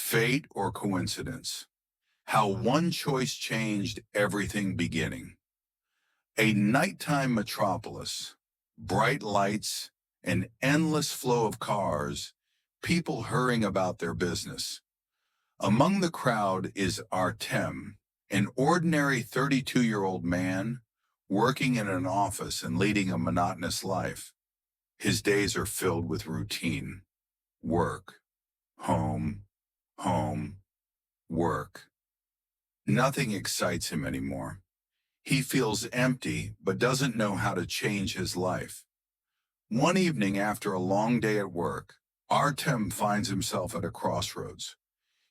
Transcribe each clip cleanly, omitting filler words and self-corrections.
Fate or coincidence? How one choice changed everything beginning. A nighttime metropolis, bright lights, an endless flow of cars, people hurrying about their business. Among the crowd is Artem, an ordinary 32-year-old man working in an office and leading a monotonous life. His days are filled with routine, work, home, home, work. Nothing excites him anymore. He feels empty but doesn't know how to change his life. One evening after a long day at work, Artem finds himself at a crossroads.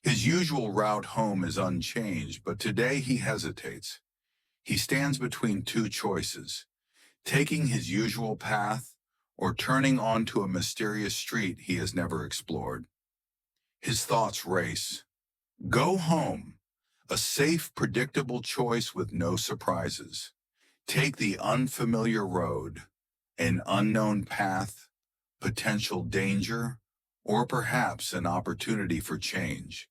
His usual route home is unchanged, but today he hesitates. He stands between two choices, taking his usual path or turning onto a mysterious street he has never explored. His thoughts race. Go home. A safe, predictable choice with no surprises. Take the unfamiliar road, an unknown path, potential danger, or perhaps an opportunity for change.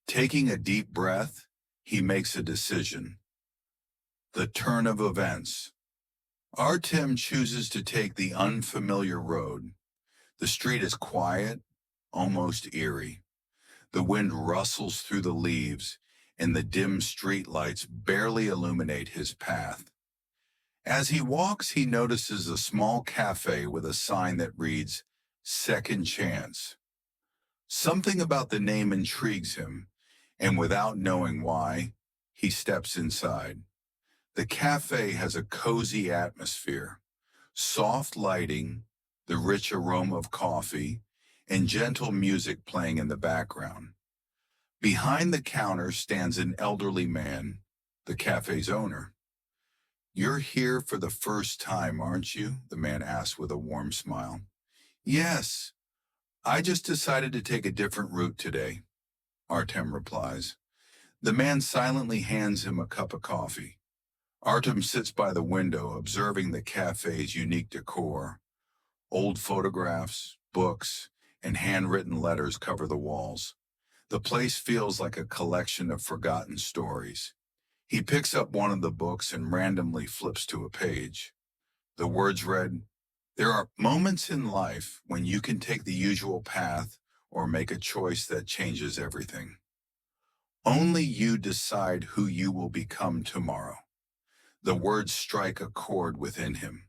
Taking a deep breath, he makes a decision. The turn of events. Artem chooses to take the unfamiliar road. The street is quiet, almost eerie. The wind rustles through the leaves, and the dim streetlights barely illuminate his path. As he walks, he notices a small cafe with a sign that reads, "Second Chance." Something about the name intrigues him, and without knowing why, he steps inside. The cafe has a cozy atmosphere, soft lighting, the rich aroma of coffee, and gentle music playing in the background. Behind the counter stands an elderly man, the cafe's owner. "You're here for the first time, aren't you?" the man asks with a warm smile. "Yes, I just decided to take a different route today," Artem replies. The man silently hands him a cup of coffee. Artem sits by the window, observing the cafe's unique decor. Old photographs, books, and handwritten letters cover the walls. The place feels like a collection of forgotten stories. He picks up one of the books and randomly flips to a page. The words read, "There are moments in life when you can take the usual path or make a choice that changes everything. Only you decide who you will become tomorrow." The words strike a chord within him.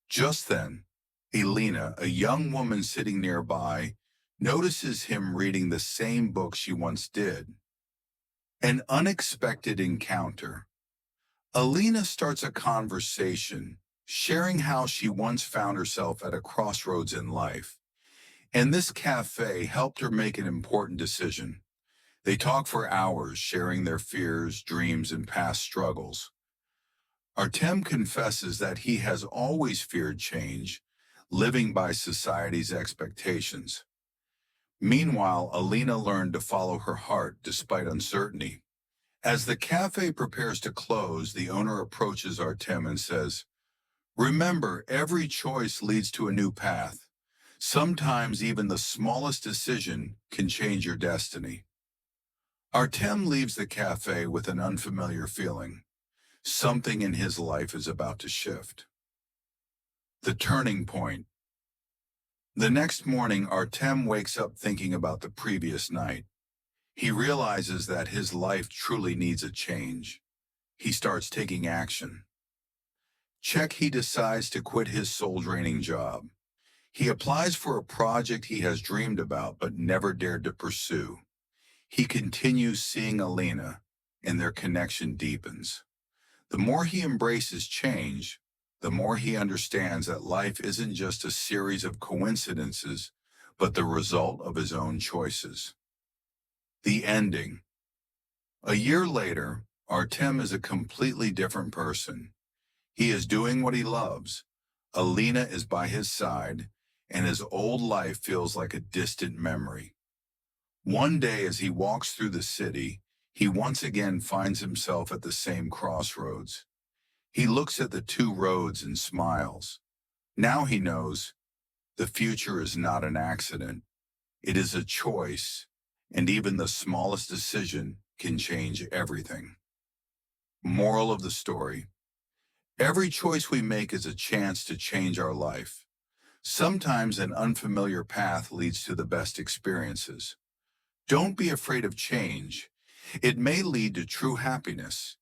Just then, Elena, a young woman sitting nearby, notices him reading the same book she once did. An unexpected encounter. Elena starts a conversation, sharing how she once found herself at a crossroads in life, and this cafe helped her make an important decision. They talk for hours, sharing their fears, dreams, and past struggles. Artem confesses that he has always feared change, living by society's expectations. Meanwhile, Alina learned to follow her heart despite uncertainty. As the cafe prepares to close, the owner approaches Artem and says, "Remember, every choice leads to a new path. Sometimes even the smallest decision can change your destiny." Artem leaves the cafe with an unfamiliar feeling. Something in his life is about to shift. The turning point. The next morning, Artem wakes up thinking about the previous night. He realizes that his life truly needs a change. He starts taking action. Check, he decides to quit his soul-draining job. He applies for a project he has dreamed about but never dared to pursue. He continues seeing Alina, and their connection deepens. The more he embraces change, the more he understands that life isn't just a series of coincidences, but the result of his own choices. The ending. A year later, Artem is a completely different person. He is doing what he loves. Alina is by his side, and his old life feels like a distant memory. One day as he walks through the city, he once again finds himself at the same crossroads. He looks at the two roads and smiles. Now he knows the future is not an accident. It is a choice, and even the smallest decision can change everything. Moral of the story: every choice we make is a chance to change our life. Sometimes an unfamiliar path leads to the best experiences. Don't be afraid of change. It may lead to true happiness.